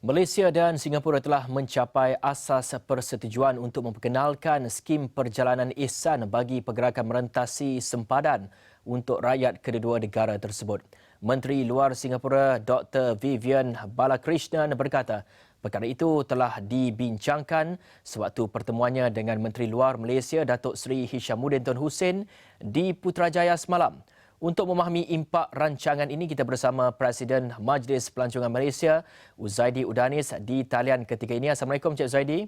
Malaysia dan Singapura telah mencapai asas persetujuan untuk memperkenalkan skim perjalanan ihsan bagi pergerakan merentasi sempadan untuk rakyat kedua negara tersebut. Menteri Luar Singapura Dr. Vivian Balakrishnan berkata, perkara itu telah dibincangkan sewaktu pertemuannya dengan Menteri Luar Malaysia Datuk Seri Hishamuddin Tun Hussein di Putrajaya semalam. Untuk memahami impak rancangan ini, kita bersama Presiden Majlis Pelancongan Malaysia, Uzaidi Udanis di talian ketika ini. Assalamualaikum Cik Uzaidi.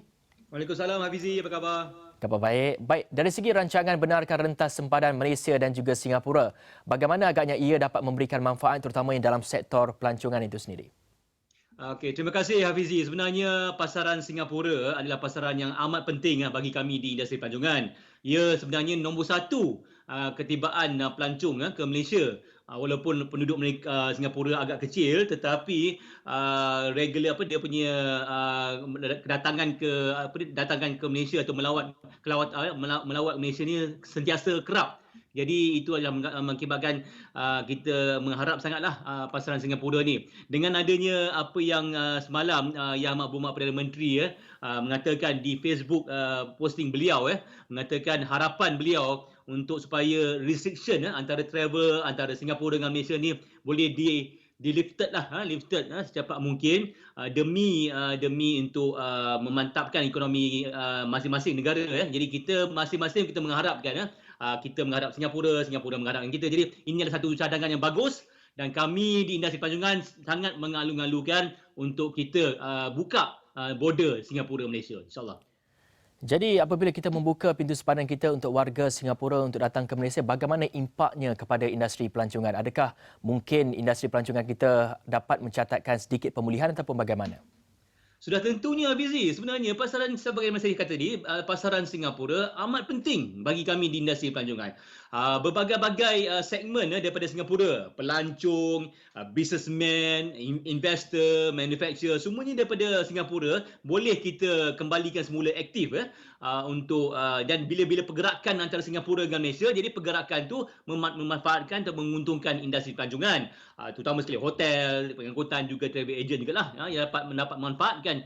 Waalaikumsalam Hafizi, apa khabar? Khabar baik. Baik, dari segi rancangan benarkan rentas sempadan Malaysia dan juga Singapura, bagaimana agaknya ia dapat memberikan manfaat terutamanya dalam sektor pelancongan itu sendiri? Okey, terima kasih Hafizi. Sebenarnya pasaran Singapura adalah pasaran yang amat penting bagi kami di industri pelancongan. Ia sebenarnya nombor satu ketibaan pelancong ke Malaysia. Walaupun penduduk Singapura agak kecil, tetapi regular dia punya datangan ke Malaysia atau melawat Malaysia ni sentiasa kerap. Jadi itu adalah mengakibatkan kita mengharap sangatlah pasaran Singapura ni. Dengan adanya apa yang semalam Yang Amat Perdana Menteri mengatakan di Facebook posting beliau mengatakan harapan beliau untuk supaya restriction antara travel antara Singapura dengan Malaysia ni boleh lifted secepat mungkin demi untuk memantapkan ekonomi masing-masing negara. Jadi kita masing-masing kita mengharapkan kita mengharap Singapura mengharapkan kita. Jadi ini adalah satu cadangan yang bagus dan kami di industri pelancongan sangat mengalu-alukan untuk kita buka border Singapura Malaysia, insyaAllah. Jadi apabila kita membuka pintu sempadan kita untuk warga Singapura untuk datang ke Malaysia, bagaimana impaknya kepada industri pelancongan? Adakah mungkin industri pelancongan kita dapat mencatatkan sedikit pemulihan ataupun bagaimana? Sudah tentunya Hafizi, sebenarnya pasaran sebagaimana saya kata tadi, pasaran Singapura amat penting bagi kami di industri pelancongan. Berbagai-bagai segmen daripada Singapura, pelancong, businessman, investor, manufacturer, semuanya daripada Singapura boleh kita kembalikan semula aktif untuk dan bila-bila pergerakan antara Singapura dengan Malaysia, jadi pergerakan tu memanfaatkan atau menguntungkan industri pelancongan, terutama sekali hotel, pengangkutan juga travel agent juga lah yang dapat manfaatkan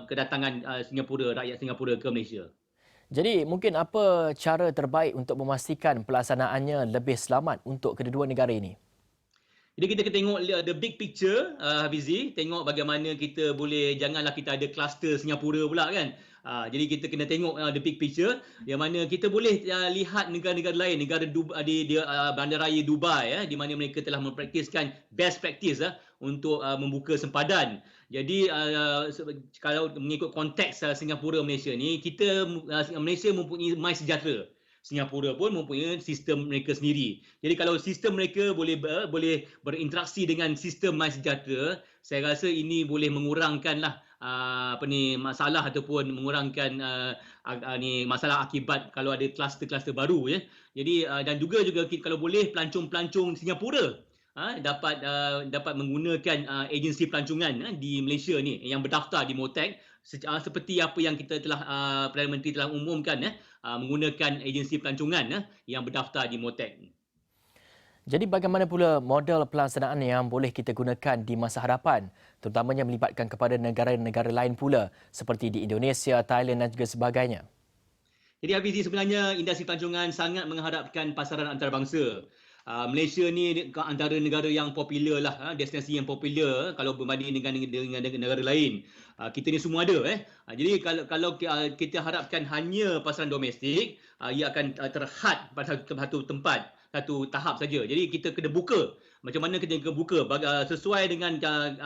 kedatangan rakyat Singapura ke Malaysia. Jadi mungkin apa cara terbaik untuk memastikan pelaksanaannya lebih selamat untuk kedua-dua negara ini? Jadi kita kena tengok the big picture, Hafizi. Tengok bagaimana kita boleh, janganlah kita ada kluster Singapura pula kan. Jadi kita kena tengok the big picture, yang mana kita boleh lihat negara-negara lain, negara di bandaraya Dubai di mana mereka telah mempraktiskan best practice untuk membuka sempadan. Jadi kalau mengikut konteks Singapura Malaysia ni, Malaysia mempunyai MySejahtera. Singapura pun mempunyai sistem mereka sendiri. Jadi kalau sistem mereka boleh berinteraksi dengan sistem MySejahtera, saya rasa ini boleh mengurangkanlah masalah ataupun mengurangkan masalah akibat kalau ada kluster-kluster baru Jadi dan juga kalau boleh pelancong-pelancong Singapura dapat menggunakan agensi pelancongan di Malaysia ni yang berdaftar di MOTAC, seperti apa yang kita telah Perdana Menteri telah umumkan menggunakan agensi pelancongan yang berdaftar di MOTAC. Jadi bagaimana pula model pelaksanaan yang boleh kita gunakan di masa hadapan, terutamanya melibatkan kepada negara-negara lain pula seperti di Indonesia, Thailand dan juga sebagainya? Jadi Hafizi, sebenarnya industri pelancongan sangat mengharapkan pasaran antarabangsa. Malaysia ni antara negara yang popular lah, destinasi yang popular kalau berbanding dengan negara lain. Kita ni semua ada Jadi kalau kita harapkan hanya pasaran domestik, ia akan terhad pada satu tempat, satu tahap saja. Jadi kita kena buka. Macam mana kita kena buka sesuai dengan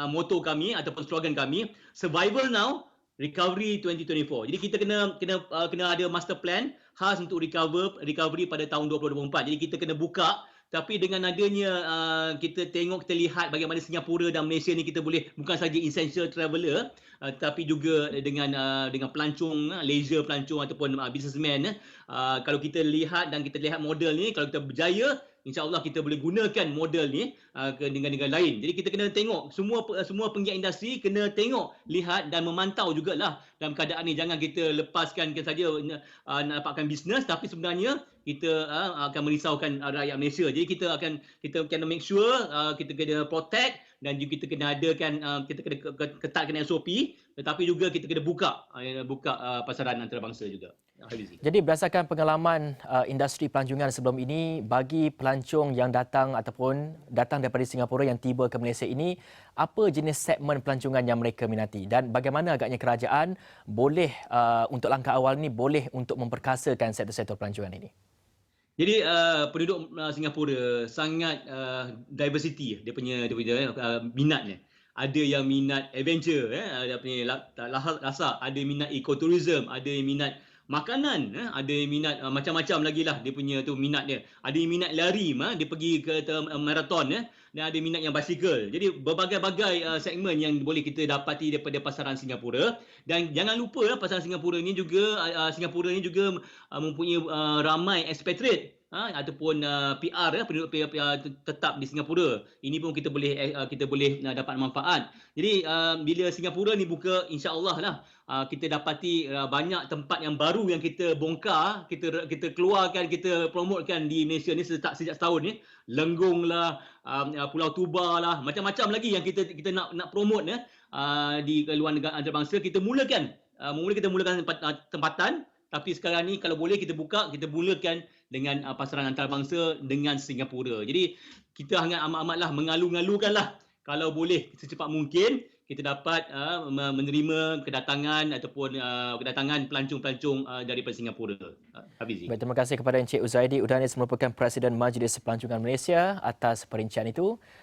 moto kami ataupun slogan kami, Survival Now, Recovery 2024. Jadi kita kena ada master plan khas untuk recovery pada tahun 2024. Jadi kita kena buka. Tapi dengan adanya kita lihat bagaimana Singapura dan Malaysia ni kita boleh bukan saja essential traveller, tapi juga dengan pelancong, leisure pelancong ataupun businessman. Kalau kita lihat model ni, kalau kita berjaya, insya-Allah kita boleh gunakan model ni ke negara-negara lain. Jadi kita kena tengok semua penggiat industri kena lihat dan memantau jugalah dalam keadaan ni. Jangan kita lepaskan saja nak dapatkan bisnes, tapi sebenarnya kita akan merisaukan rakyat Malaysia. Jadi kita kena make sure kita kena protect dan juga kita kena adakan kita kena ketatkan SOP, tetapi juga kita kena buka pasaran antarabangsa juga. Hafizi. Jadi berdasarkan pengalaman industri pelancongan sebelum ini, bagi pelancong yang datang ataupun datang daripada Singapura yang tiba ke Malaysia ini, apa jenis segmen pelancongan yang mereka minati dan bagaimana agaknya kerajaan boleh untuk langkah awal ini boleh untuk memperkasakan sektor-sektor pelancongan ini? Jadi penduduk Singapura sangat diversity dia punya minatnya. Ada yang minat adventure, ada punya lasak, ada yang minat ecotourism, ada yang minat makanan, ada yang minat macam-macam lagi lah dia punya tu minat dia. Ada yang minat lari, dia pergi ke maraton, dan ada minat yang basikal. Jadi berbagai-bagai segmen yang boleh kita dapati daripada pasaran Singapura. Dan jangan lupa pasaran Singapura ni juga mempunyai ramai expatriate ataupun PR penduduk PR tetap di Singapura. Ini pun kita boleh dapat manfaat. Jadi bila Singapura ni buka, insya-Allah lah kita dapati banyak tempat yang baru yang kita bongkar, kita keluarkan, kita promotekan di Malaysia ni sejak setahun ni. Lenggong lah, Pulau Tuba lah, macam-macam lagi yang kita nak promote di luar negara antarabangsa. Kita mulakan tempatan, tapi sekarang ni kalau boleh kita mulakan dengan pasaran antarabangsa dengan Singapura. Jadi kita amat-amatlah mengalu-ngalukanlah kalau boleh secepat mungkin kita dapat menerima kedatangan pelancong-pelancong daripada Singapura. Hafizi. Baik, terima kasih kepada Encik Uzaidi Udanis merupakan Presiden Majlis Pelancongan Malaysia atas perincian itu.